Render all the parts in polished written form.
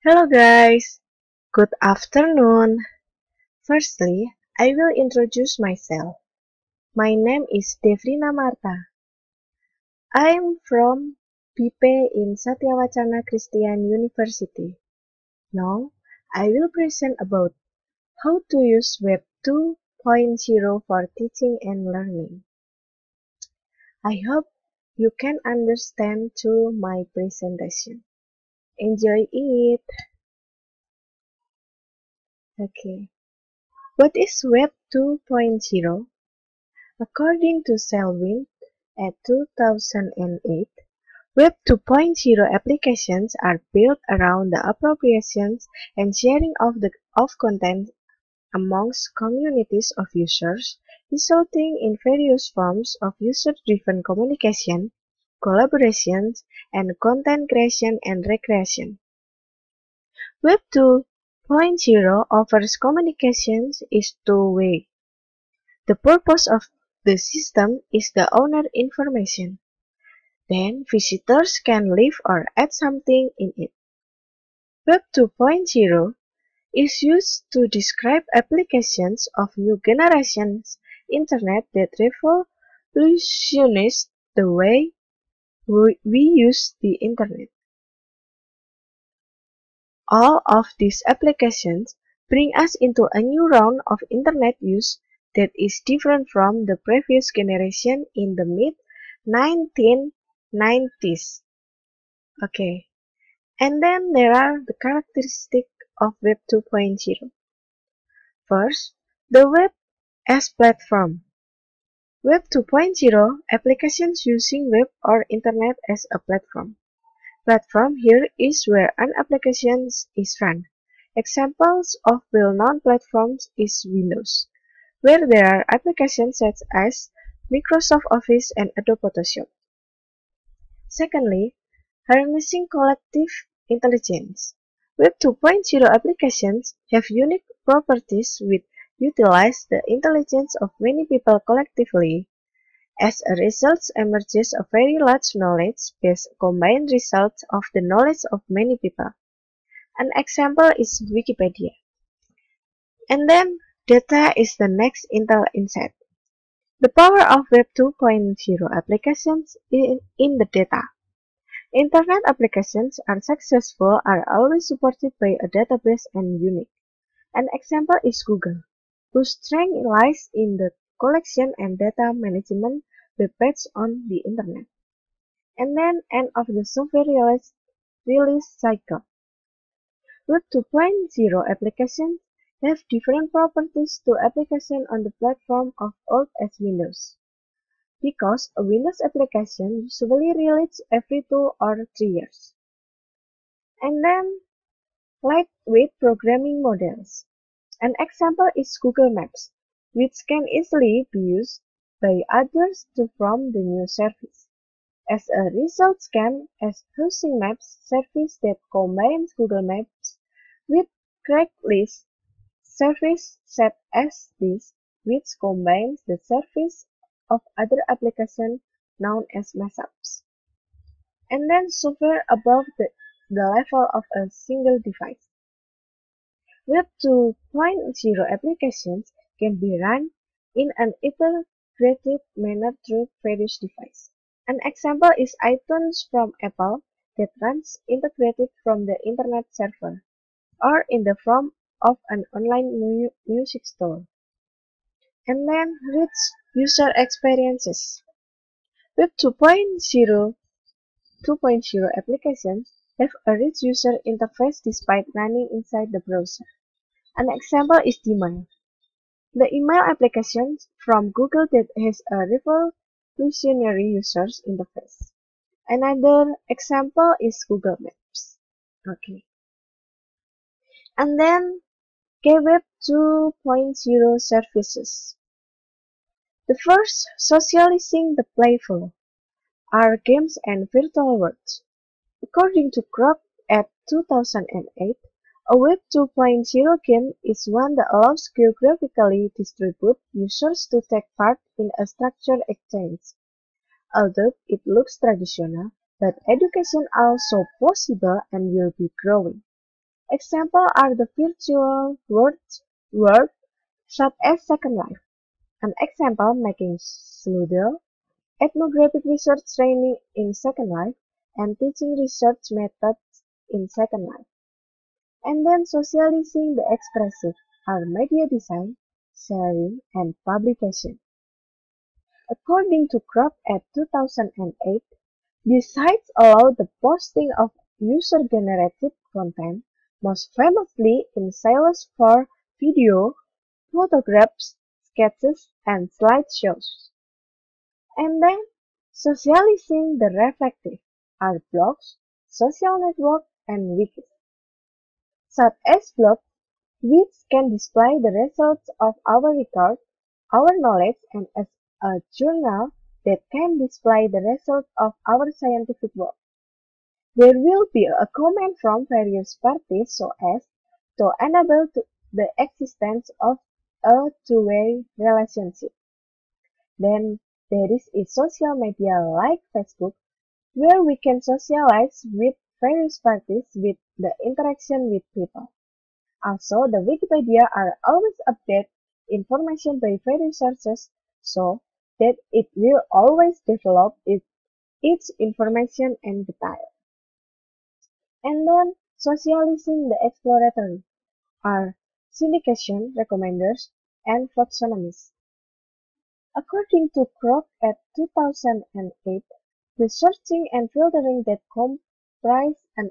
Hello guys, good afternoon. Firstly, I will introduce myself. My name is Devrina Marta. I am from BP in Satyawacana Christian University. Now, I will present about how to use Web 2.0 for teaching and learning. I hope you can understand to my presentation. Enjoy it. Okay. What is Web 2.0? According to Selwyn at 2008, Web 2.0 applications are built around the appropriation and sharing of content amongst communities of users, resulting in various forms of user-driven communication, collaboration, and content creation and recreation. Web 2.0 offers communications is two-way. The purpose of the system is the owner information. Then visitors can leave or add something in it. Web 2.0 is used to describe applications of new generation's internet that revolutionize the way we use the internet. All of these applications bring us into a new round of internet use that is different from the previous generation in the mid-1990s. Okay, and then there are the characteristics of Web 2.0. First, the web as platform. Web 2.0 applications using web or internet as a platform. Platform here is where an application is run. Examples of well-known platforms is Windows, where there are applications such as Microsoft Office and Adobe Photoshop. Secondly, harnessing collective intelligence. Web 2.0 applications have unique properties which utilize the intelligence of many people collectively. As a result emerges a very large knowledge base combined result of the knowledge of many people. An example is Wikipedia. And then data is the next Intel insight. The power of Web 2.0 applications in the data. Internet applications are successful are always supported by a database and unique. An example is Google, whose strength lies in the collection and data management web pages on the internet. And then end of the software release cycle. Web 2.0 applications have different properties to applications on the platform of old as Windows, because a Windows application usually releases every 2 or 3 years. And then lightweight programming models. An example is Google Maps, which can easily be used by others to form the new service. As a result can as hosting maps service that combines Google Maps with Craigslist service such as this, which combines the service of other applications known as mashups. And then software above the level of a single device. Web 2.0 applications can be run in an integrated manner through various devices. An example is iTunes from Apple that runs integrated from the Internet server, or in the form of an online music store. And then rich user experiences. Web 2.0 applications have a rich user interface despite running inside the browser. An example is Gmail, the email application from Google that has a revolutionary user interface. Another example is Google Maps. Okay. And then Web 2.0 services. The first, socializing the playful, are games and virtual worlds. According to Krog at 2008, a Web 2.0 game is one that allows geographically distributed users to take part in a structured exchange. Although it looks traditional, but education also possible and will be growing. Examples are the virtual world such as Second Life. An example making Sludel, ethnographic research training in Second Life, and teaching research methods in Second Life. And then socializing the expressive are media design, sharing, and publication. According to Krop et 2008, these sites allow the posting of user-generated content, most famously in silos for video, photographs, sketches, and slideshows. And then socializing the reflective are blogs, social networks, and wikis, such as blogs, which can display the results of our record, our knowledge, and as a journal that can display the results of our scientific work. There will be a comment from various parties so as to enable the existence of a two-way relationship. Then there is a social media like Facebook where we can socialize with various parties with the interaction with people. Also, the Wikipedia are always update information by various sources so that it will always develop its information and detail. And then socializing the exploratory are syndication, recommenders, and taxonomies. According to Krop et 2008, the searching and filtering that comprise an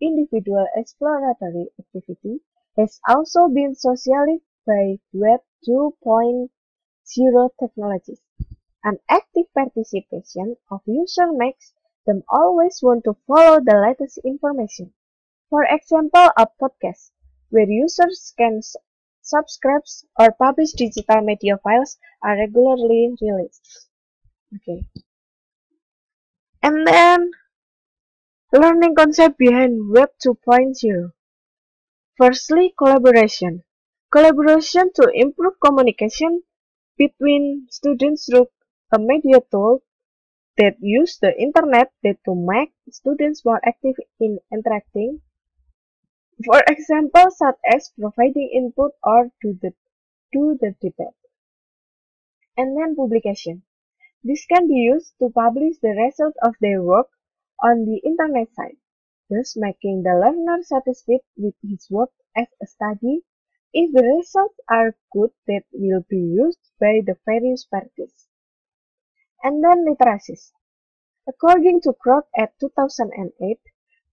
individual exploratory activity has also been socialized by Web 2.0 technologies. An active participation of users makes them always want to follow the latest information. For example, a podcast, where users can subscribe or publish digital media files are regularly released. Okay. And then, learning concept behind Web 2.0. Firstly, collaboration. Collaboration to improve communication between students through a media tool that use the internet to make students more active in interacting. For example, such as providing input or to the debate. And then publication. This can be used to publish the results of their work on the internet site, thus making the learner satisfied with his work as a study. If the results are good, that will be used by the various parties. And then literacies. According to Krop et 2008,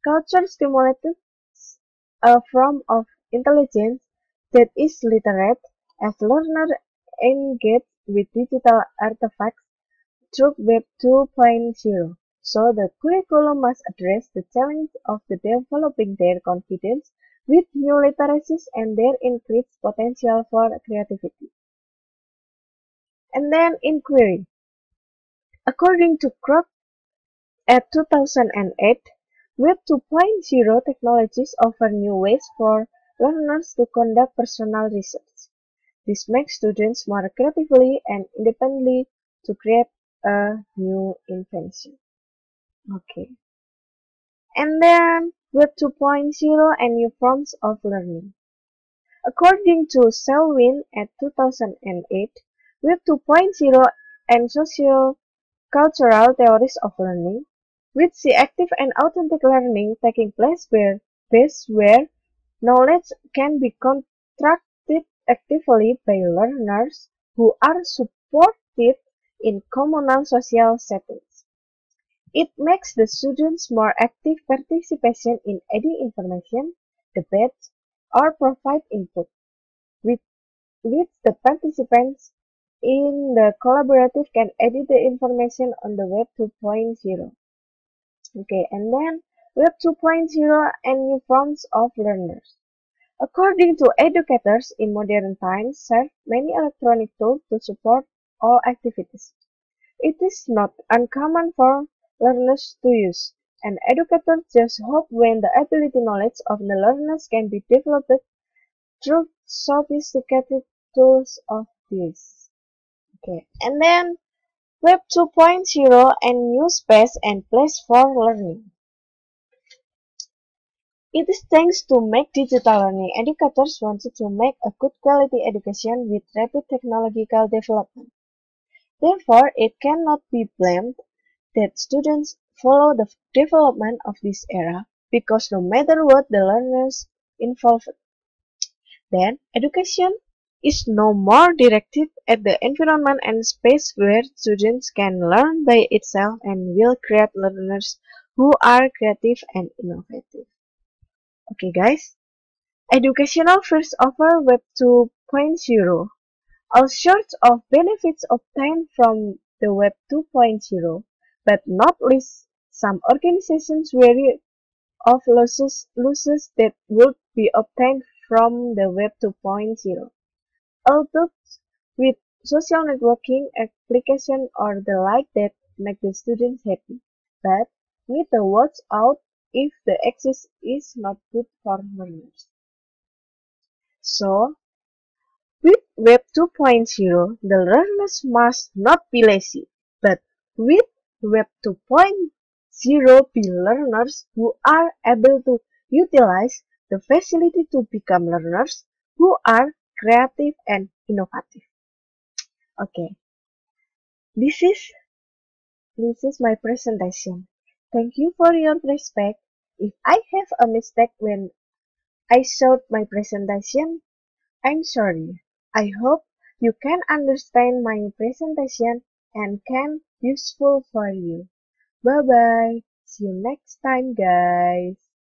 culture stimulates a form of intelligence that is literate as learners engage with digital artifacts through Web 2.0. So the curriculum must address the challenge of developing their confidence with new literacies and their increased potential for creativity. And then inquiry. According to Krop et 2008, Web 2.0 technologies offer new ways for learners to conduct personal research. This makes students more creatively and independently to create a new invention. Okay. And then Web 2.0 and new forms of learning. According to Selwyn et 2008, Web 2.0 and socio-cultural theories of learning, which see active and authentic learning taking place where knowledge can be constructed actively by learners who are supported in communal social settings. It makes the students more active participation in adding information, debates, or provide input, with which the participants in the collaborative can edit the information on the Web 2.0. Okay, and then Web 2.0 and new forms of learners. According to educators in modern times serve many electronic tools to support all activities. It is not uncommon for learners to use, and educators just hope when the ability knowledge of the learners can be developed through sophisticated tools of this. Okay, and then Web 2.0 and new space and place for learning. It is thanks to make digital learning educators wanted to make a good quality education with rapid technological development. Therefore, it cannot be blamed that students follow the development of this era because no matter what the learners involved, then education is no more directed at the environment and space where students can learn by itself and will create learners who are creative and innovative. Okay guys, educational first offer Web 2.0. All sorts of benefits obtained from the Web 2.0, but not least some organizations worry of losses that would be obtained from the Web 2.0. Although with social networking application or the like that make the students happy, but need to watch out if the access is not good for learners. So, with Web 2.0, the learners must not be lazy, but with Web 2.0 be learners who are able to utilize the facility to become learners who are creative and innovative. Okay, this is my presentation. Thank you for your respect. If I have a mistake when I showed my presentation, I'm sorry. I hope you can understand my presentation and can useful for you. Bye bye. See you next time, guys.